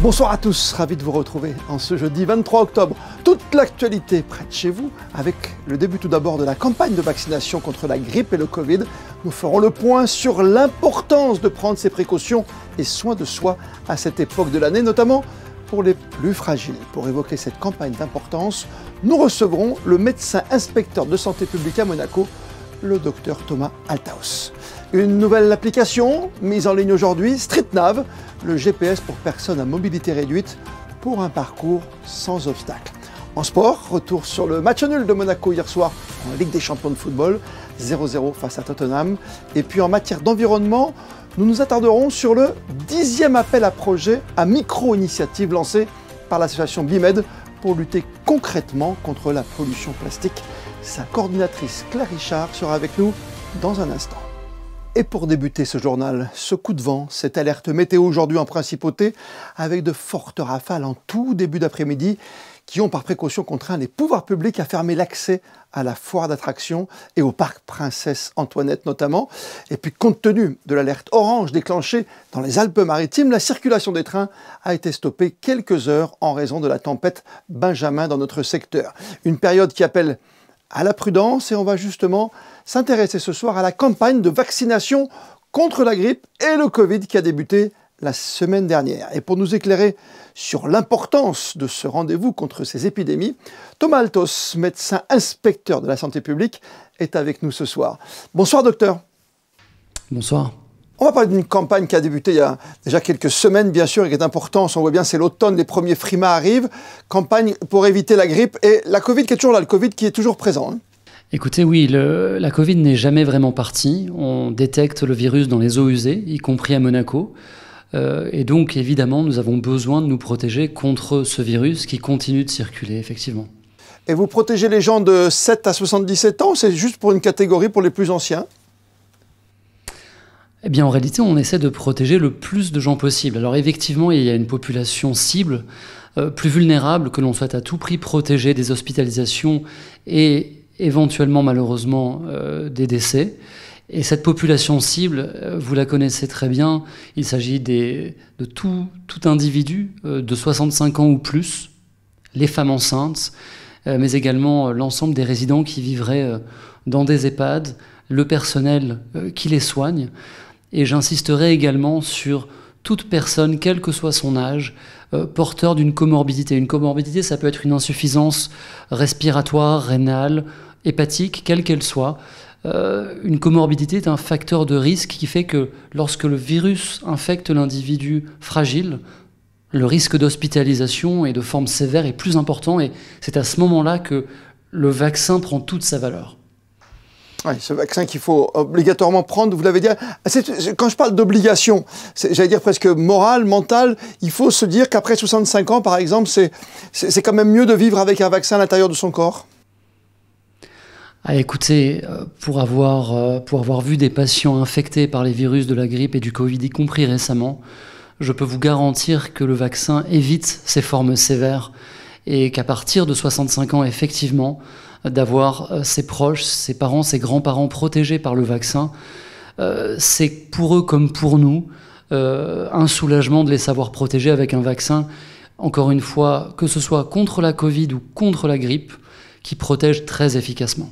Bonsoir à tous, ravi de vous retrouver en ce jeudi 23 octobre. Toute l'actualité près de chez vous, avec le début tout d'abord de la campagne de vaccination contre la grippe et le Covid. Nous ferons le point sur l'importance de prendre ces précautions et soin de soi à cette époque de l'année, notamment pour les plus fragiles. Pour évoquer cette campagne d'importance, nous recevrons le médecin inspecteur de santé publique à Monaco, le docteur Thomas Althaus. Une nouvelle application mise en ligne aujourd'hui, StreetNav, le GPS pour personnes à mobilité réduite pour un parcours sans obstacle. En sport, retour sur le match nul de Monaco hier soir en Ligue des Champions de football, 0-0 face à Tottenham. Et puis en matière d'environnement, nous nous attarderons sur le 10e appel à projet à micro-initiative lancé par l'association BIMED pour lutter concrètement contre la pollution plastique. Sa coordinatrice Claire Richard sera avec nous dans un instant. Et pour débuter ce journal, ce coup de vent, cette alerte météo aujourd'hui en principauté, avec de fortes rafales en tout début d'après-midi, qui ont par précaution contraint les pouvoirs publics à fermer l'accès à la foire d'attractions et au parc Princesse Antoinette notamment. Et puis compte tenu de l'alerte orange déclenchée dans les Alpes-Maritimes, la circulation des trains a été stoppée quelques heures en raison de la tempête Benjamin dans notre secteur. Une période qui appelle à la prudence et on va justement s'intéresser ce soir à la campagne de vaccination contre la grippe et le Covid qui a débuté la semaine dernière. Et pour nous éclairer sur l'importance de ce rendez-vous contre ces épidémies, Thomas Althaus, médecin inspecteur de la santé publique, est avec nous ce soir. Bonsoir docteur. Bonsoir. On va parler d'une campagne qui a débuté il y a déjà quelques semaines, bien sûr, et qui est importante. On voit bien, c'est l'automne, les premiers frimas arrivent. Campagne pour éviter la grippe et la Covid qui est toujours là, le Covid qui est toujours présent. Écoutez, oui, la Covid n'est jamais vraiment partie. On détecte le virus dans les eaux usées, y compris à Monaco. Et donc, évidemment, nous avons besoin de nous protéger contre ce virus qui continue de circuler, effectivement. Et vous protégez les gens de 7 à 77 ans, c'est juste pour une catégorie pour les plus anciens? Eh bien, en réalité, on essaie de protéger le plus de gens possible. Alors, effectivement, il y a une population cible plus vulnérable que l'on souhaite à tout prix protéger des hospitalisations et éventuellement, malheureusement, des décès. Et cette population cible, vous la connaissez très bien, il s'agit de tout individu de 65 ans ou plus, les femmes enceintes, mais également l'ensemble des résidents qui vivraient dans des EHPAD, le personnel qui les soigne. Et j'insisterai également sur toute personne, quel que soit son âge, porteur d'une comorbidité. Une comorbidité, ça peut être une insuffisance respiratoire, rénale, hépatique, quelle qu'elle soit. Une comorbidité est un facteur de risque qui fait que lorsque le virus infecte l'individu fragile, le risque d'hospitalisation et de forme sévère est plus important et c'est à ce moment-là que le vaccin prend toute sa valeur. Oui, ce vaccin qu'il faut obligatoirement prendre, vous l'avez dit. Quand je parle d'obligation, j'allais dire presque morale, mentale, il faut se dire qu'après 65 ans, par exemple, c'est quand même mieux de vivre avec un vaccin à l'intérieur de son corps. Ah, écoutez, pour avoir vu des patients infectés par les virus de la grippe et du Covid, y compris récemment, je peux vous garantir que le vaccin évite ces formes sévères et qu'à partir de 65 ans, effectivement, d'avoir ses proches, ses parents, ses grands-parents protégés par le vaccin, c'est pour eux comme pour nous un soulagement de les savoir protégés avec un vaccin, encore une fois, que ce soit contre la Covid ou contre la grippe, qui protège très efficacement.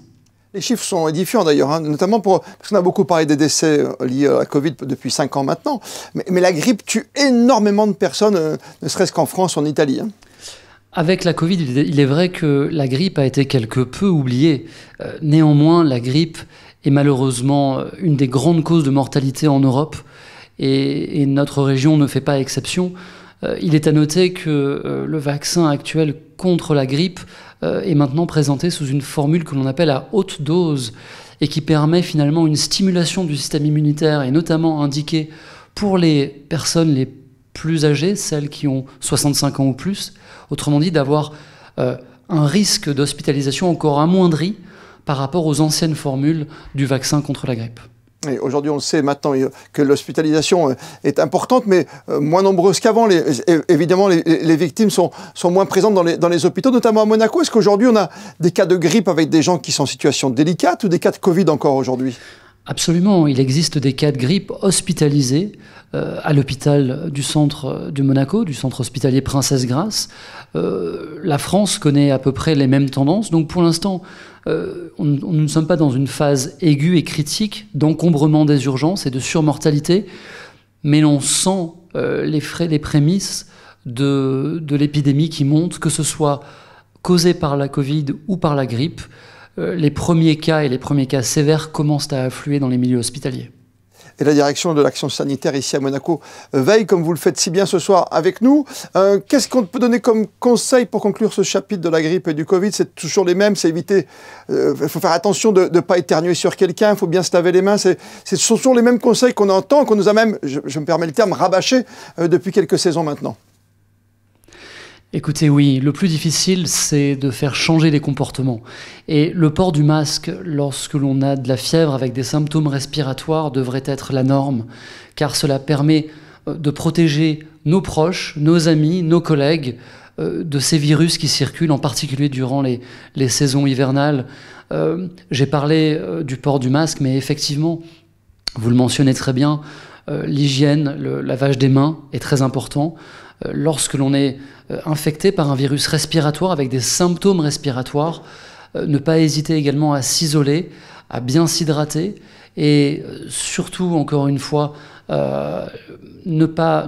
Les chiffres sont édifiants d'ailleurs, notamment parce qu'on a beaucoup parlé des décès liés à la Covid depuis 5 ans maintenant, mais la grippe tue énormément de personnes, ne serait-ce qu'en France ou en Italie. Avec la Covid, il est vrai que la grippe a été quelque peu oubliée. Néanmoins, la grippe est malheureusement une des grandes causes de mortalité en Europe et notre région ne fait pas exception. Il est à noter que le vaccin actuel contre la grippe est maintenant présenté sous une formule que l'on appelle à haute dose et qui permet finalement une stimulation du système immunitaire et notamment indiqué pour les personnes les plus âgées, celles qui ont 65 ans ou plus, autrement dit d'avoir un risque d'hospitalisation encore amoindri par rapport aux anciennes formules du vaccin contre la grippe. Aujourd'hui, on le sait maintenant que l'hospitalisation est importante, mais moins nombreuse qu'avant. Évidemment, les victimes sont moins présentes dans les hôpitaux, notamment à Monaco. Est-ce qu'aujourd'hui, on a des cas de grippe avec des gens qui sont en situation délicate ou des cas de Covid encore aujourd'hui ? Absolument, il existe des cas de grippe hospitalisés à l'hôpital du centre de Monaco, du centre hospitalier Princesse Grace. La France connaît à peu près les mêmes tendances, donc pour l'instant, nous ne sommes pas dans une phase aiguë et critique d'encombrement des urgences et de surmortalité, mais l'on sent les prémices de l'épidémie qui monte, que ce soit causée par la Covid ou par la grippe. Les premiers cas et les premiers cas sévères commencent à affluer dans les milieux hospitaliers. Et la direction de l'action sanitaire ici à Monaco veille, comme vous le faites si bien ce soir avec nous. Qu'est-ce qu'on peut donner comme conseil pour conclure ce chapitre de la grippe et du Covid? C'est toujours les mêmes, c'est éviter, il faut faire attention de ne pas éternuer sur quelqu'un, il faut bien se laver les mains. C'est toujours les mêmes conseils qu'on entend, qu'on nous a même, je me permets le terme, rabâché depuis quelques saisons maintenant. Écoutez, oui, le plus difficile, c'est de faire changer les comportements. Et le port du masque, lorsque l'on a de la fièvre avec des symptômes respiratoires, devrait être la norme, car cela permet de protéger nos proches, nos amis, nos collègues de ces virus qui circulent, en particulier durant les saisons hivernales. J'ai parlé du port du masque, mais effectivement, vous le mentionnez très bien, l'hygiène, le lavage des mains est très important. Lorsque l'on est infecté par un virus respiratoire avec des symptômes respiratoires, ne pas hésiter également à s'isoler, à bien s'hydrater et surtout, encore une fois, ne pas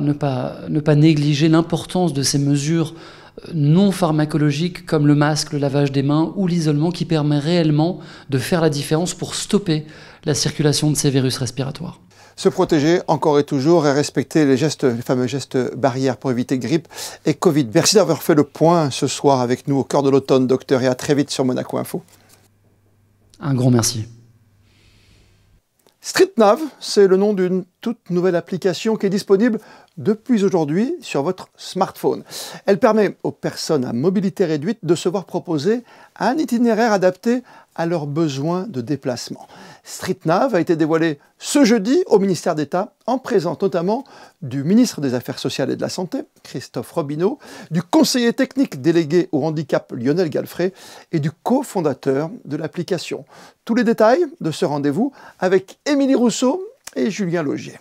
négliger l'importance de ces mesures non pharmacologiques comme le masque, le lavage des mains ou l'isolement qui permet réellement de faire la différence pour stopper la circulation de ces virus respiratoires. Se protéger encore et toujours et respecter les fameux gestes barrières pour éviter grippe et Covid. Merci d'avoir fait le point ce soir avec nous au cœur de l'automne, docteur, et à très vite sur Monaco Info. Un grand merci. StreetNav, c'est le nom d'une toute nouvelle application qui est disponible depuis aujourd'hui sur votre smartphone. Elle permet aux personnes à mobilité réduite de se voir proposer un itinéraire adapté à leurs besoins de déplacement. StreetNav a été dévoilé ce jeudi au ministère d'État en présence notamment du ministre des Affaires sociales et de la Santé, Christophe Robineau, du conseiller technique délégué au handicap Lionel Galfré et du cofondateur de l'application. Tous les détails de ce rendez-vous avec Émilie Rousseau et Julien Logier.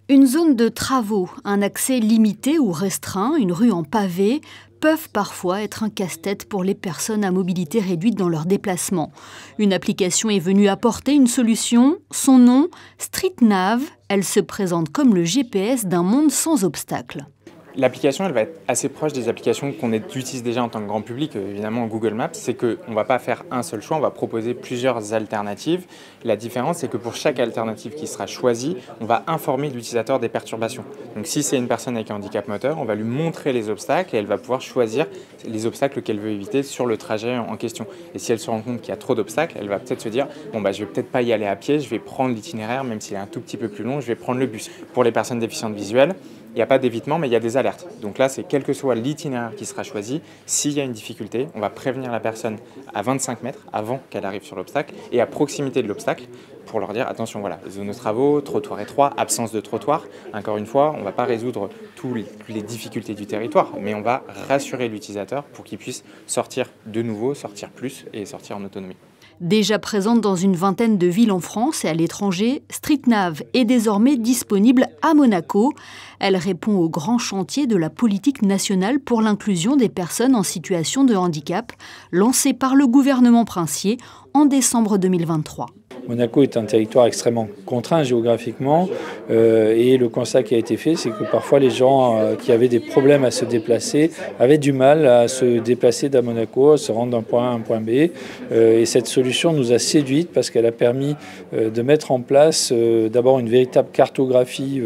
Une zone de travaux, un accès limité ou restreint, une rue en pavé, peuvent parfois être un casse-tête pour les personnes à mobilité réduite dans leurs déplacements. Une application est venue apporter une solution, son nom, StreetNav. Elle se présente comme le GPS d'un monde sans obstacles. L'application, elle va être assez proche des applications qu'on utilise déjà en tant que grand public, évidemment Google Maps. C'est qu'on ne va pas faire un seul choix, on va proposer plusieurs alternatives. La différence, c'est que pour chaque alternative qui sera choisie, on va informer l'utilisateur des perturbations. Donc si c'est une personne avec un handicap moteur, on va lui montrer les obstacles et elle va pouvoir choisir les obstacles qu'elle veut éviter sur le trajet en question. Et si elle se rend compte qu'il y a trop d'obstacles, elle va peut-être se dire « bon, je vais peut-être pas y aller à pied, je vais prendre l'itinéraire, même s'il est un tout petit peu plus long, je vais prendre le bus ». Pour les personnes déficientes visuelles, il n'y a pas d'évitement, mais il y a des alertes. Donc là, c'est quel que soit l'itinéraire qui sera choisi, s'il y a une difficulté, on va prévenir la personne à 25 mètres avant qu'elle arrive sur l'obstacle et à proximité de l'obstacle pour leur dire attention, voilà, zone de travaux, trottoir étroit, absence de trottoir. Encore une fois, on ne va pas résoudre toutes les difficultés du territoire, mais on va rassurer l'utilisateur pour qu'il puisse sortir de nouveau, sortir plus et sortir en autonomie. Déjà présente dans une vingtaine de villes en France et à l'étranger, StreetNav est désormais disponible à Monaco. Elle répond au grand chantier de la politique nationale pour l'inclusion des personnes en situation de handicap, lancé par le gouvernement princier en décembre 2023. Monaco est un territoire extrêmement contraint géographiquement et le constat qui a été fait, c'est que parfois les gens qui avaient des problèmes à se déplacer avaient du mal à se déplacer d'à Monaco, à se rendre d'un point A à un point B. Et cette solution nous a séduites parce qu'elle a permis de mettre en place d'abord une véritable cartographie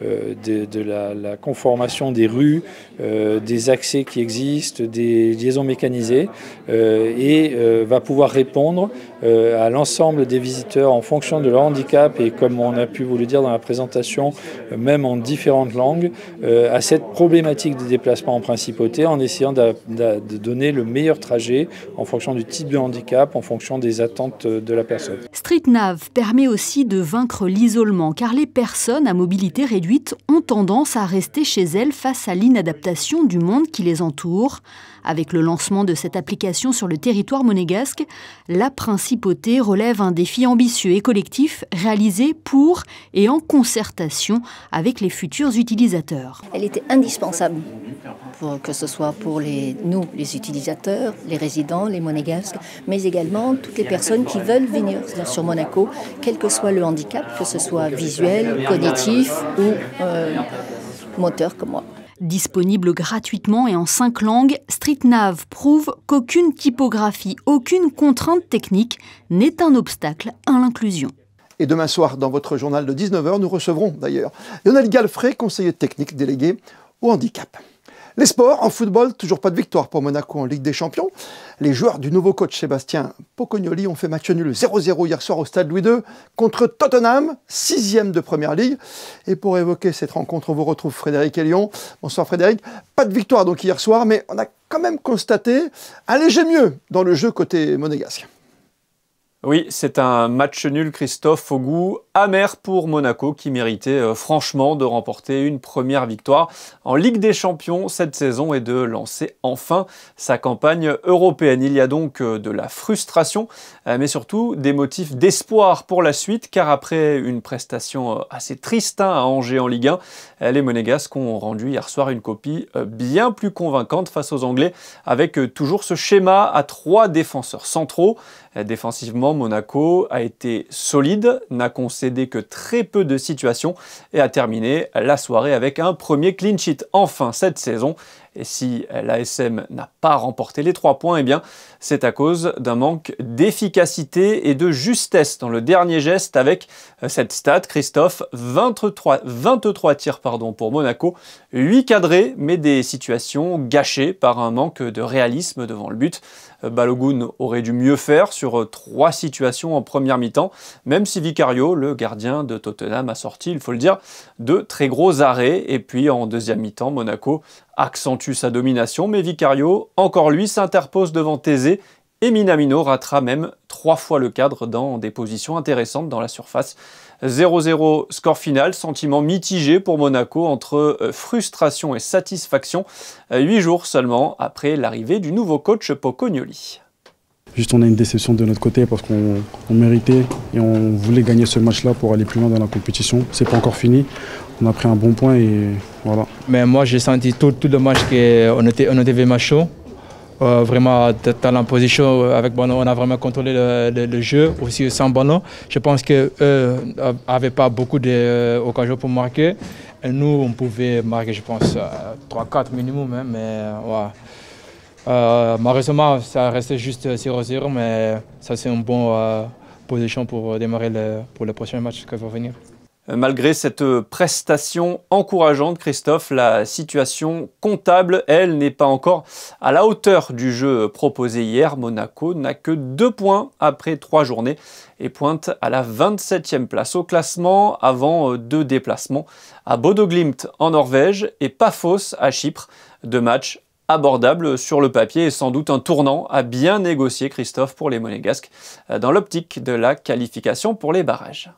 de la conformation des rues, des accès qui existent, des liaisons mécanisées et va pouvoir répondre à l'ensemble des visiteurs en fonction de leur handicap et comme on a pu vous le dire dans la présentation, même en différentes langues, à cette problématique des déplacements en principauté en essayant de donner le meilleur trajet en fonction du type de handicap, en fonction des attentes de la personne. StreetNav permet aussi de vaincre l'isolement car les personnes à mobilité réduite ont tendance à rester chez elles face à l'inadaptation du monde qui les entoure. Avec le lancement de cette application sur le territoire monégasque, la principauté Principauté relève un défi ambitieux et collectif réalisé pour et en concertation avec les futurs utilisateurs. Elle était indispensable, que ce soit pour nous, les utilisateurs, les résidents, les monégasques, mais également toutes les personnes qui veulent venir sur Monaco, quel que soit le handicap, que ce soit visuel, cognitif ou moteur comme moi. Disponible gratuitement et en 5 langues, StreetNav prouve qu'aucune typographie, aucune contrainte technique n'est un obstacle à l'inclusion. Et demain soir, dans votre journal de 19h, nous recevrons d'ailleurs Lionel Galfray, conseiller technique délégué au handicap. Les sports, en football, toujours pas de victoire pour Monaco en Ligue des Champions. Les joueurs du nouveau coach Sébastien Pocognoli ont fait match nul 0-0 hier soir au Stade Louis II contre Tottenham, 6e de Première Ligue. Et pour évoquer cette rencontre, on vous retrouve Frédéric Elion. Bonsoir Frédéric. Pas de victoire donc hier soir, mais on a quand même constaté un léger mieux dans le jeu côté monégasque. Oui, c'est un match nul, Christophe, au goût amer pour Monaco qui méritait franchement de remporter une première victoire en Ligue des Champions cette saison et de lancer enfin sa campagne européenne. Il y a donc de la frustration, mais surtout des motifs d'espoir pour la suite, car après une prestation assez triste à Angers en Ligue 1, les Monégasques ont rendu hier soir une copie bien plus convaincante face aux Anglais, avec toujours ce schéma à 3 défenseurs centraux. Défensivement, Monaco a été solide, n'a concédé que très peu de situations et a terminé la soirée avec un premier clean sheet enfin cette saison. Et si l'ASM n'a pas remporté les 3 points, eh bien c'est à cause d'un manque d'efficacité et de justesse dans le dernier geste avec cette stat, Christophe, 23 tirs pour Monaco, 8 cadrés, mais des situations gâchées par un manque de réalisme devant le but. Balogun aurait dû mieux faire sur 3 situations en première mi-temps, même si Vicario, le gardien de Tottenham, a sorti, il faut le dire, de très gros arrêts. Et puis en deuxième mi-temps, Monaco accentue sa domination, mais Vicario, encore lui, s'interpose devant Thésée et Minamino ratera même 3 fois le cadre dans des positions intéressantes dans la surface. 0-0 score final, sentiment mitigé pour Monaco entre frustration et satisfaction, 8 jours seulement après l'arrivée du nouveau coach Pocognoli. Juste on a une déception de notre côté parce qu'on méritait et on voulait gagner ce match-là pour aller plus loin dans la compétition. C'est pas encore fini, on a pris un bon point et voilà. Mais moi j'ai senti tout le match qu'on était vraiment chaud. Vraiment dans la position avec ballon, on a vraiment contrôlé le jeu, aussi sans ballon. Je pense qu'eux n'avaient pas beaucoup d'occasions pour marquer. Et nous, on pouvait marquer, je pense, 3-4 minimum, hein, mais ouais. Malheureusement, ça restait juste 0-0, mais ça c'est une bonne position pour démarrer pour le prochain match qui va venir. Malgré cette prestation encourageante, Christophe, la situation comptable, elle, n'est pas encore à la hauteur du jeu proposé hier. Monaco n'a que 2 points après 3 journées et pointe à la 27e place au classement avant 2 déplacements à Bodo Glimt en Norvège et Paphos à Chypre. 2 matchs abordables sur le papier et sans doute un tournant à bien négocier, Christophe, pour les Monégasques dans l'optique de la qualification pour les barrages.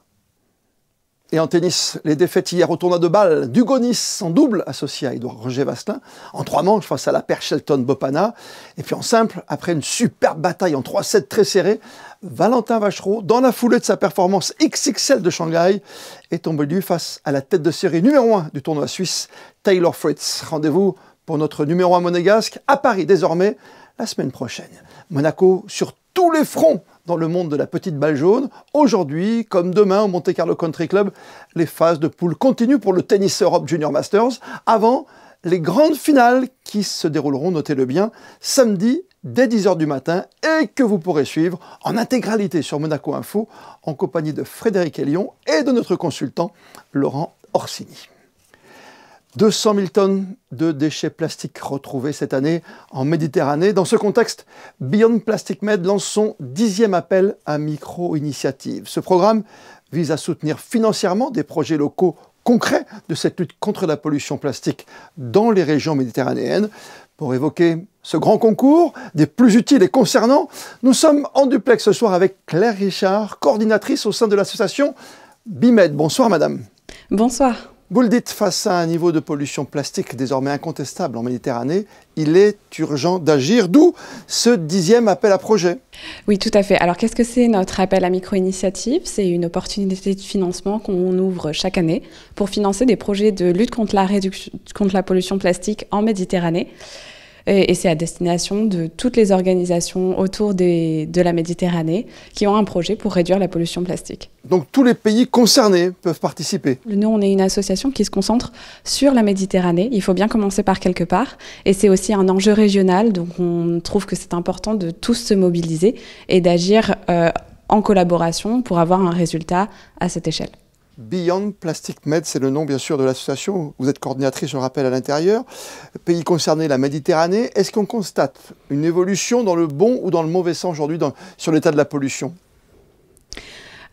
Et en tennis, les défaites hier au tournoi de Bâle d'Hugo Nys en double associé à Édouard Roger Vasselin, en 3 manches face à la paire Shelton-Bopana. Et puis en simple, après une superbe bataille en 3-7 très serré, Valentin Vachereau, dans la foulée de sa performance XXL de Shanghai, est tombé lui face à la tête de série numéro 1 du tournoi suisse, Taylor Fritz. Rendez-vous pour notre numéro 1 monégasque à Paris désormais la semaine prochaine. Monaco sur tous les fronts dans le monde de la petite balle jaune. Aujourd'hui, comme demain au Monte Carlo Country Club, les phases de poule continuent pour le Tennis Europe Junior Masters, avant les grandes finales qui se dérouleront, notez-le bien, samedi dès 10h du matin et que vous pourrez suivre en intégralité sur Monaco Info en compagnie de Frédéric Elion et de notre consultant Laurent Orsini. 200 000 tonnes de déchets plastiques retrouvés cette année en Méditerranée. Dans ce contexte, Beyond Plastic Med lance son 10e appel à micro-initiative. Ce programme vise à soutenir financièrement des projets locaux concrets de cette lutte contre la pollution plastique dans les régions méditerranéennes. Pour évoquer ce grand concours, des plus utiles et concernants, nous sommes en duplex ce soir avec Claire Richard, coordinatrice au sein de l'association BIMED. Bonsoir madame. Bonsoir. Vous le dites, face à un niveau de pollution plastique désormais incontestable en Méditerranée, il est urgent d'agir, d'où ce 10e appel à projet. Oui, tout à fait. Alors, qu'est-ce que c'est notre appel à micro-initiative? C'est une opportunité de financement qu'on ouvre chaque année pour financer des projets de lutte contre la pollution plastique en Méditerranée. Et c'est à destination de toutes les organisations autour de la Méditerranée qui ont un projet pour réduire la pollution plastique. Donc tous les pays concernés peuvent participer. Nous, on est une association qui se concentre sur la Méditerranée. Il faut bien commencer par quelque part. Et c'est aussi un enjeu régional. Donc on trouve que c'est important de tous se mobiliser et d'agir en collaboration pour avoir un résultat à cette échelle. Beyond Plastic Med, c'est le nom bien sûr de l'association. Vous êtes coordinatrice, je le rappelle, à l'intérieur. Pays concernés, la Méditerranée. Est-ce qu'on constate une évolution dans le bon ou dans le mauvais sens aujourd'hui sur l'état de la pollution ?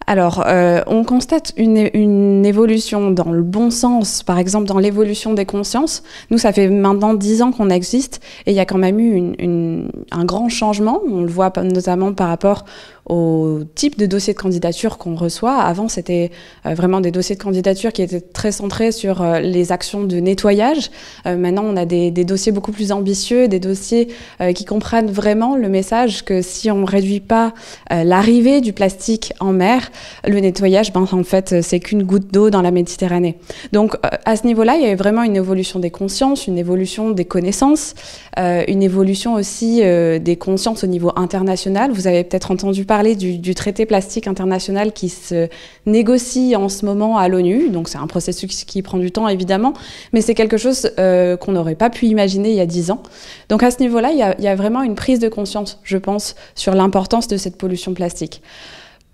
Alors, on constate une évolution dans le bon sens, par exemple dans l'évolution des consciences. Nous, ça fait maintenant 10 ans qu'on existe et il y a quand même eu un grand changement. On le voit notamment par rapport au type de dossier de candidature qu'on reçoit. Avant, c'était vraiment des dossiers de candidature qui étaient très centrés sur les actions de nettoyage. Maintenant, on a des dossiers beaucoup plus ambitieux, des dossiers qui comprennent vraiment le message que si on ne réduit pas l'arrivée du plastique en mer, le nettoyage, en fait, c'est qu'une goutte d'eau dans la Méditerranée. Donc, à ce niveau-là, il y a vraiment une évolution des consciences, une évolution des connaissances, une évolution aussi des consciences au niveau international. Vous avez peut-être entendu parler du traité plastique international qui se négocie en ce moment à l'ONU. Donc, c'est un processus qui prend du temps, évidemment, mais c'est quelque chose qu'on n'aurait pas pu imaginer il y a 10 ans. Donc, à ce niveau-là, il y a vraiment une prise de conscience, je pense, sur l'importance de cette pollution plastique.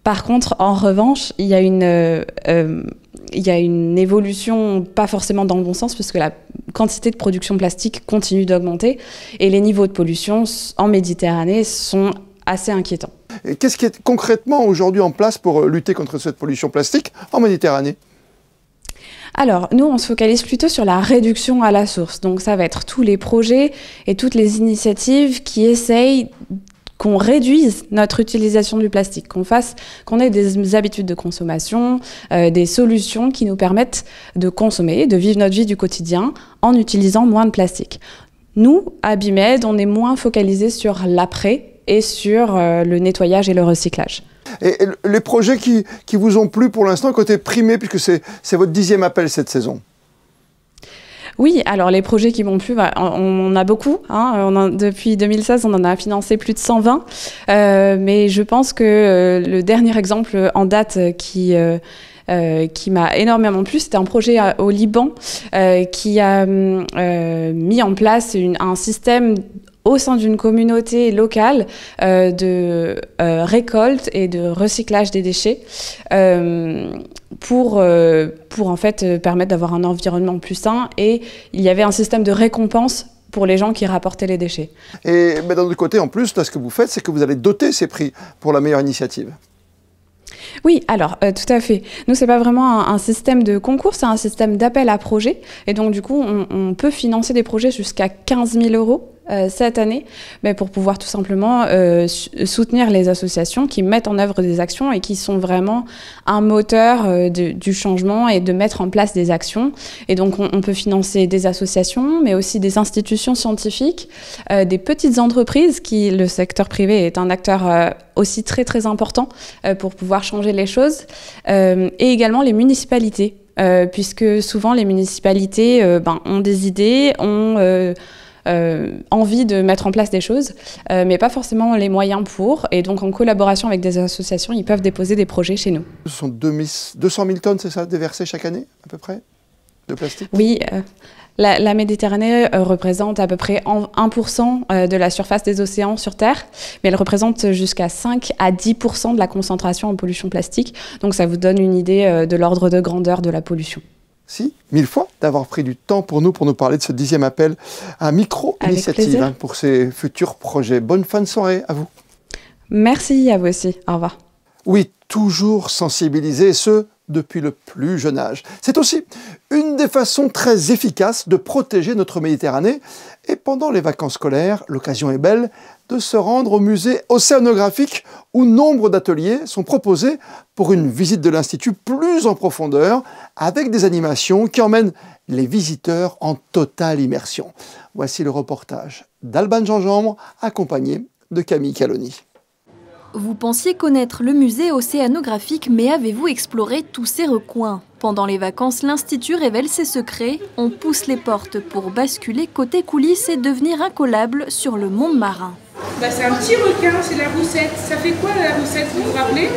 Par contre, en revanche, il y a une évolution pas forcément dans le bon sens parce que la quantité de production plastique continue d'augmenter et les niveaux de pollution en Méditerranée sont assez inquiétants. Et qu'est-ce qui est concrètement aujourd'hui en place pour lutter contre cette pollution plastique en Méditerranée ? Alors, nous, on se focalise plutôt sur la réduction à la source. Donc, ça va être tous les projets et toutes les initiatives qui essayent qu'on réduise notre utilisation du plastique, qu'on ait des habitudes de consommation, des solutions qui nous permettent de consommer, de vivre notre vie du quotidien en utilisant moins de plastique. Nous, à Bimed, on est moins focalisés sur l'après et sur le nettoyage et le recyclage. Et les projets qui vous ont plu pour l'instant, côté primé, puisque c'est votre 10e appel cette saison? Oui, alors les projets qui m'ont plu, on en a beaucoup. Depuis 2016, on en a financé plus de 120. Mais je pense que le dernier exemple en date qui m'a énormément plu, c'était un projet au Liban qui a mis en place un système au sein d'une communauté locale de récolte et de recyclage des déchets pour en fait permettre d'avoir un environnement plus sain, et il y avait un système de récompense pour les gens qui rapportaient les déchets. Et d'un autre côté, en plus, là, ce que vous faites, c'est que vous allez doter ces prix pour la meilleure initiative. Oui, alors tout à fait. Nous, c'est pas vraiment un système de concours, c'est un système d'appel à projet. Et donc, du coup, on peut financer des projets jusqu'à 15 000 € cette année, mais pour pouvoir tout simplement soutenir les associations qui mettent en œuvre des actions et qui sont vraiment un moteur du changement et de mettre en place des actions. Et donc, on peut financer des associations, mais aussi des institutions scientifiques, des petites entreprises, le secteur privé est un acteur aussi très, très important pour pouvoir changer les choses, et également les municipalités, puisque souvent les municipalités ont des idées, ont envie de mettre en place des choses, mais pas forcément les moyens pour. Et donc, en collaboration avec des associations, ils peuvent déposer des projets chez nous. Ce sont 200 000 tonnes, c'est ça, déversées chaque année, à peu près, de plastique? Oui, la Méditerranée représente à peu près 1% de la surface des océans sur Terre, mais elle représente jusqu'à 5 à 10% de la concentration en pollution plastique. Donc, ça vous donne une idée de l'ordre de grandeur de la pollution. Si, 1000 fois d'avoir pris du temps pour nous parler de ce 10e appel à micro-initiative pour ces futurs projets. Bonne fin de soirée à vous. Merci à vous aussi. Au revoir. Oui, toujours sensibilisés, et ce, depuis le plus jeune âge. C'est aussi une des façons très efficaces de protéger notre Méditerranée. Et pendant les vacances scolaires, l'occasion est belle de se rendre au musée océanographique où nombre d'ateliers sont proposés pour une visite de l'Institut plus en profondeur avec des animations qui emmènent les visiteurs en totale immersion. Voici le reportage d'Alban Gingembre accompagné de Camille Caloni. Vous pensiez connaître le musée océanographique, mais avez-vous exploré tous ses recoins? Pendant les vacances, l'Institut révèle ses secrets. On pousse les portes pour basculer côté coulisses et devenir incollable sur le monde marin. C'est un petit requin, c'est la roussette. Ça fait quoi la roussette, vous vous rappelez?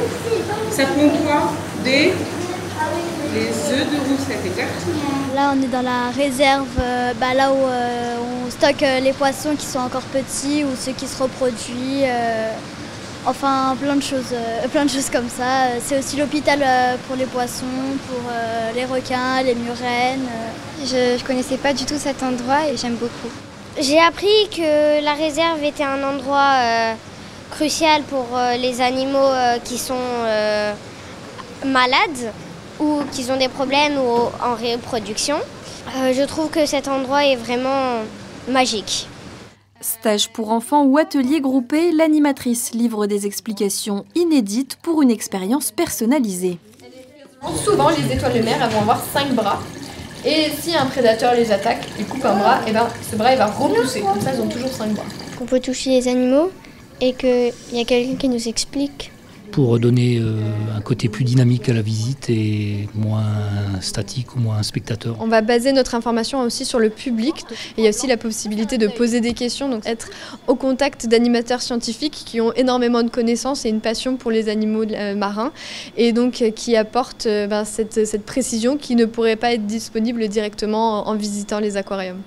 Ça prend quoi? Les œufs de roussette, exactement. Là, on est dans la réserve, là où on stocke les poissons qui sont encore petits ou ceux qui se reproduisent. Enfin, plein de choses comme ça. C'est aussi l'hôpital pour les poissons, pour les requins, les murènes. Je ne connaissais pas du tout cet endroit et j'aime beaucoup. J'ai appris que la réserve était un endroit crucial pour les animaux qui sont malades ou qui ont des problèmes en reproduction. Je trouve que cet endroit est vraiment magique. Stage pour enfants ou atelier groupé, l'animatrice livre des explications inédites pour une expérience personnalisée. Souvent, les étoiles de mer elles vont avoir 5 bras. Et si un prédateur les attaque, il coupe un bras, et ce bras il va repousser. Comme ça, ils ont toujours 5 bras. On peut toucher les animaux et qu'il y a quelqu'un qui nous explique. Pour donner un côté plus dynamique à la visite et moins statique ou moins spectateur. On va baser notre information aussi sur le public. Et il y a aussi la possibilité de poser des questions, donc être au contact d'animateurs scientifiques qui ont énormément de connaissances et une passion pour les animaux marins et donc qui apportent cette précision qui ne pourrait pas être disponible directement en visitant les aquariums.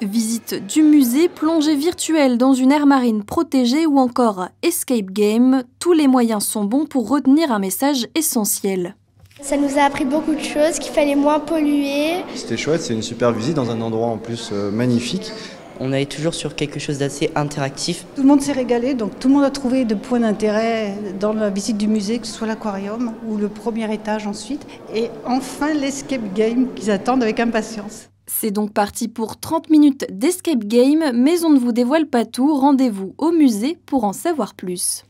Visite du musée, plongée virtuelle dans une aire marine protégée ou encore escape game, tous les moyens sont bons pour retenir un message essentiel. Ça nous a appris beaucoup de choses, qu'il fallait moins polluer. C'était chouette, c'est une super visite dans un endroit en plus magnifique. On est toujours sur quelque chose d'assez interactif. Tout le monde s'est régalé, donc tout le monde a trouvé de points d'intérêt dans la visite du musée, que ce soit l'aquarium ou le premier étage ensuite. Et enfin l'escape game qu'ils attendent avec impatience. C'est donc parti pour 30 minutes d'escape game, mais on ne vous dévoile pas tout. Rendez-vous au musée pour en savoir plus.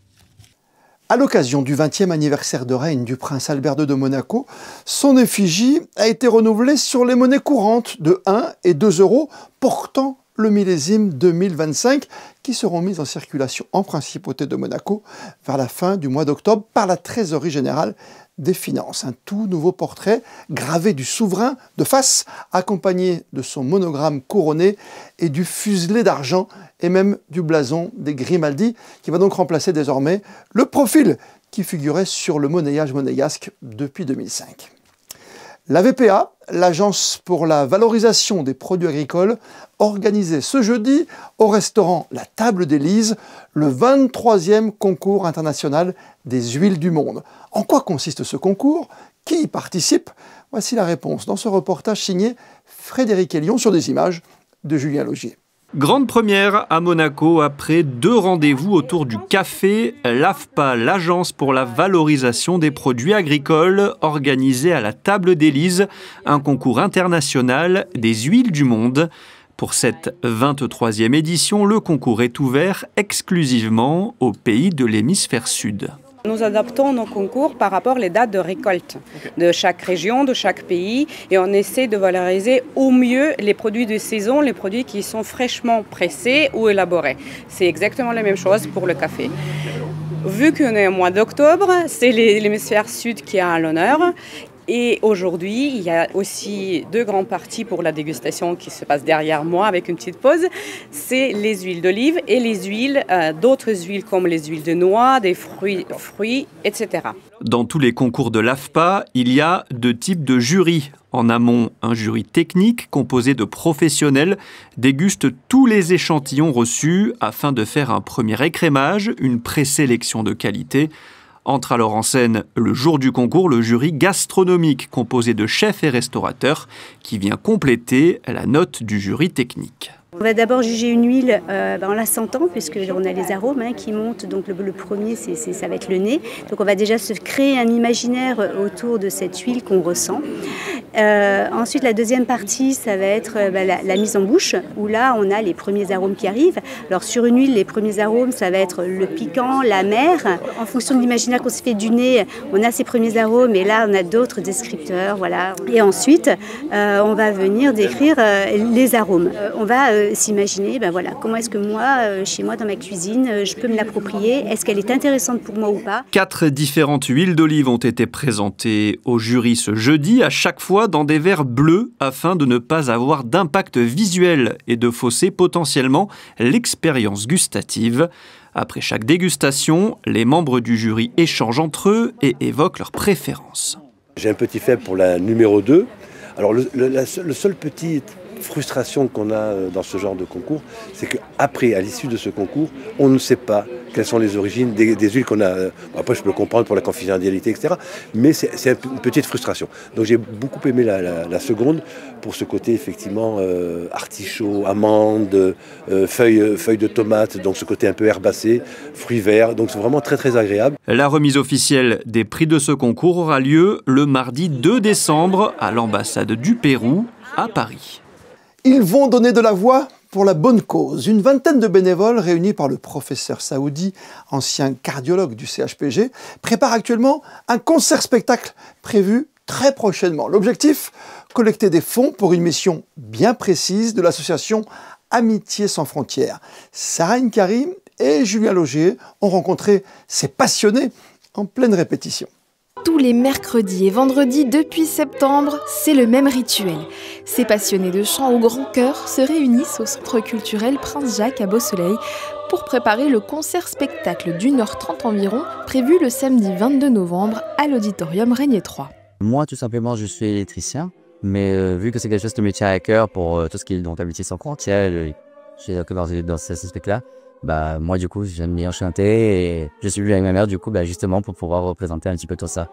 À l'occasion du 20e anniversaire de règne du prince Albert II de Monaco, son effigie a été renouvelée sur les monnaies courantes de 1 et 2 euros portant le millésime 2025 qui seront mises en circulation en principauté de Monaco vers la fin du mois d'octobre par la Trésorerie générale des Finances. Un tout nouveau portrait gravé du souverain de face, accompagné de son monogramme couronné et du fuselé d'argent et même du blason des Grimaldi, qui va donc remplacer désormais le profil qui figurait sur le monnayage monégasque depuis 2005. La VPA, l'Agence pour la valorisation des produits agricoles, organisait ce jeudi au restaurant La Table d'Élise le 23e concours international des huiles du monde. En quoi consiste ce concours? Qui y participe? Voici la réponse dans ce reportage signé Frédéric Elion sur des images de Julien Logier. Grande première à Monaco après 2 rendez-vous autour du café. L'AFPA, l'Agence pour la valorisation des produits agricoles, organisé à la Table d'Élise, un concours international des huiles du monde. Pour cette 23e édition, le concours est ouvert exclusivement aux pays de l'hémisphère sud. Nous adaptons nos concours par rapport aux dates de récolte de chaque région, de chaque pays, et on essaie de valoriser au mieux les produits de saison, les produits qui sont fraîchement pressés ou élaborés. C'est exactement la même chose pour le café. Vu qu'on est au mois d'octobre, c'est l'hémisphère sud qui a l'honneur. Et aujourd'hui, il y a aussi 2 grandes parties pour la dégustation qui se passent derrière moi avec une petite pause. C'est les huiles d'olive et les huiles, d'autres huiles comme les huiles de noix, des fruits, etc. Dans tous les concours de l'AFPA, il y a 2 types de jurys. En amont, un jury technique composé de professionnels déguste tous les échantillons reçus afin de faire un premier écrémage, une présélection de qualité. Entre alors en scène, le jour du concours, le jury gastronomique composé de chefs et restaurateurs qui vient compléter la note du jury technique. On va d'abord juger une huile en la sentant, puisqu'on a les arômes qui montent. Donc le premier, ça va être le nez. Donc on va déjà se créer un imaginaire autour de cette huile qu'on ressent. Ensuite, la deuxième partie, ça va être la mise en bouche, où là, on a les premiers arômes qui arrivent. Alors sur une huile, les premiers arômes, ça va être le piquant, l'amer. En fonction de l'imaginaire qu'on s'est fait du nez, on a ces premiers arômes, et là, on a d'autres descripteurs. Voilà. Et ensuite, on va venir décrire les arômes. On va s'imaginer, comment est-ce que moi, chez moi, dans ma cuisine, je peux me l'approprier. Est-ce qu'elle est intéressante pour moi ou pas? 4 différentes huiles d'olive ont été présentées au jury ce jeudi, à chaque fois dans des verres bleus, afin de ne pas avoir d'impact visuel et de fausser potentiellement l'expérience gustative. Après chaque dégustation, les membres du jury échangent entre eux et évoquent leurs préférences. J'ai un petit faible pour la numéro 2. Alors le seul petit frustration qu'on a dans ce genre de concours, c'est qu'après, à l'issue de ce concours, on ne sait pas quelles sont les origines des huiles qu'on a. Après, je peux le comprendre pour la confidentialité, etc. Mais c'est une petite frustration. Donc j'ai beaucoup aimé la seconde pour ce côté, effectivement, artichaut, amande, feuilles de tomate, donc ce côté un peu herbacé, fruits verts. Donc c'est vraiment très, très agréable. La remise officielle des prix de ce concours aura lieu le mardi 2 décembre à l'ambassade du Pérou à Paris. Ils vont donner de la voix pour la bonne cause. Une vingtaine de bénévoles réunis par le professeur Saoudi, ancien cardiologue du CHPG, préparent actuellement un concert-spectacle prévu très prochainement. L'objectif, collecter des fonds pour une mission bien précise de l'association Amitié sans frontières. Sarah Karim et Julien Logier ont rencontré ces passionnés en pleine répétition. Tous les mercredis et vendredis depuis septembre, c'est le même rituel. Ces passionnés de chant au grand cœur se réunissent au Centre culturel Prince-Jacques à Beausoleil pour préparer le concert-spectacle d'1h30 environ, prévu le samedi 22 novembre à l'auditorium Régnier 3. Moi, tout simplement, je suis électricien, mais vu que c'est quelque chose qui me tient à cœur pour tout ce qui est donc Amitié sans frontières, j'ai dans ce spectacle-là. Moi du coup j'aime bien chanter et je suis venu avec ma mère du coup justement pour pouvoir représenter un petit peu tout ça.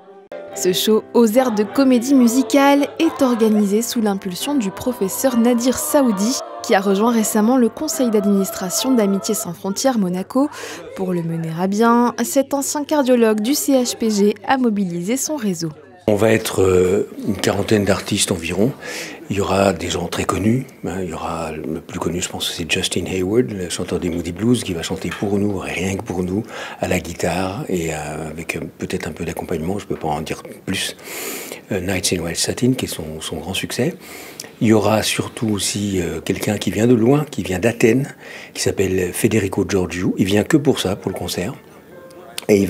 Ce show aux airs de comédie musicale est organisé sous l'impulsion du professeur Nadir Saoudi qui a rejoint récemment le conseil d'administration d'Amitié sans frontières Monaco. Pour le mener à bien, cet ancien cardiologue du CHPG a mobilisé son réseau. On va être une quarantaine d'artistes environ. Il y aura des gens très connus. Il y aura le plus connu, je pense, c'est Justin Hayward, le chanteur des Moody Blues, qui va chanter pour nous, rien que pour nous, à la guitare et avec peut-être un peu d'accompagnement. Je ne peux pas en dire plus. Nights in White Satin, qui est son grand succès. Il y aura surtout aussi quelqu'un qui vient de loin, qui vient d'Athènes, qui s'appelle Federico Georgiou. Il vient que pour ça, pour le concert. Et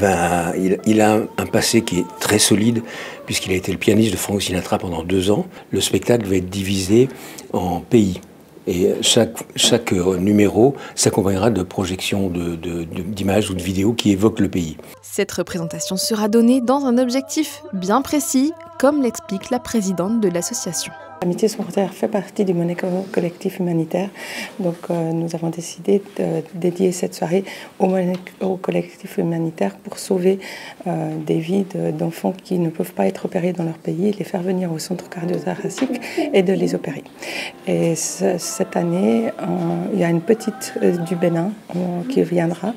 il a un passé qui est très solide, puisqu'il a été le pianiste de Frank Sinatra pendant 2 ans. Le spectacle va être divisé en pays. Et chaque numéro s'accompagnera de projections d'images ou de vidéos qui évoquent le pays. Cette représentation sera donnée dans un objectif bien précis, comme l'explique la présidente de l'association. Amitié sans frontières fait partie du Monaco collectif humanitaire. Donc nous avons décidé de dédier cette soirée au collectif humanitaire pour sauver des vies d'enfants qui ne peuvent pas être opérés dans leur pays, les faire venir au centre cardio-thoracique et de les opérer. Et cette année, il y a une petite du Bénin qui viendra.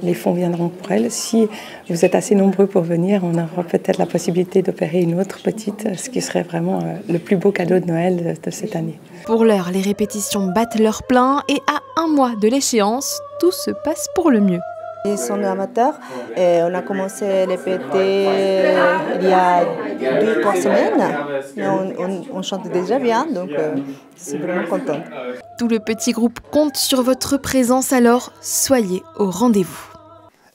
Les fonds viendront pour elle. Si vous êtes assez nombreux pour venir, on aura peut-être la possibilité d'opérer une autre petite, ce qui serait vraiment le plus beau cadeau de Noël de cette année. Pour l'heure, les répétitions battent leur plein et à 1 mois de l'échéance, tout se passe pour le mieux. Ils sont amateurs et on a commencé à répéter il y a 2-3 semaines. Mais on chante déjà bien, donc je suis vraiment contente. Tout le petit groupe compte sur votre présence, alors soyez au rendez-vous.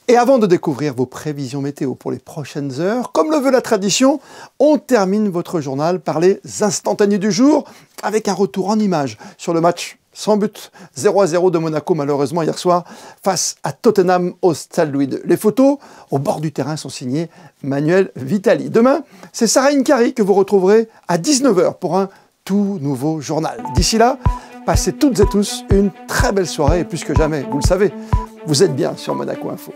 Et avant de découvrir vos prévisions météo pour les prochaines heures, comme le veut la tradition, on termine votre journal par les instantanés du jour avec un retour en images sur le match sans but 0-0 de Monaco malheureusement hier soir face à Tottenham au Stade Louis II. Les photos au bord du terrain sont signées Manuel Vitali. Demain, c'est Sarah Karim que vous retrouverez à 19h pour un tout nouveau journal. D'ici là, passez toutes et tous une très belle soirée et plus que jamais, vous le savez, vous êtes bien sur Monaco Info.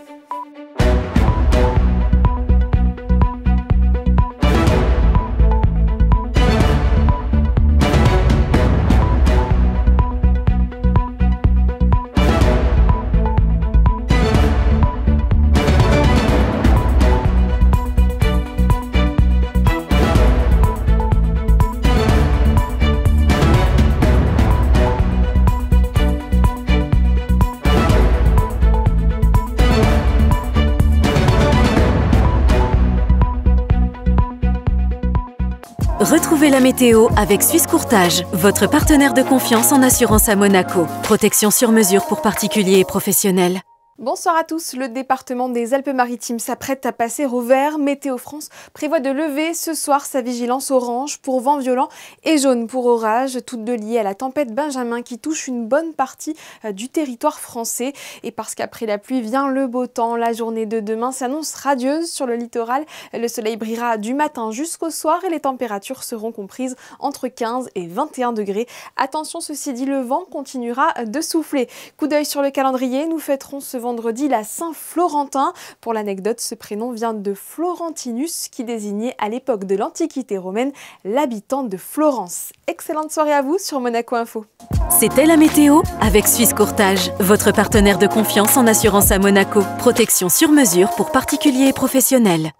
Retrouvez la météo avec Suisse Courtage, votre partenaire de confiance en assurance à Monaco. Protection sur mesure pour particuliers et professionnels. Bonsoir à tous, le département des Alpes-Maritimes s'apprête à passer au vert. Météo France prévoit de lever ce soir sa vigilance orange pour vent violent et jaune pour orage, toutes deux liées à la tempête Benjamin qui touche une bonne partie du territoire français. Et parce qu'après la pluie vient le beau temps, la journée de demain s'annonce radieuse sur le littoral. Le soleil brillera du matin jusqu'au soir et les températures seront comprises entre 15 et 21 degrés. Attention, ceci dit, le vent continuera de souffler. Coup d'œil sur le calendrier, nous fêterons ce vendredi la Saint-Florentin. Pour l'anecdote, ce prénom vient de Florentinus qui désignait à l'époque de l'Antiquité romaine l'habitant de Florence. Excellente soirée à vous sur Monaco Info. C'était la météo avec Suisse Courtage, votre partenaire de confiance en assurance à Monaco. Protection sur mesure pour particuliers et professionnels.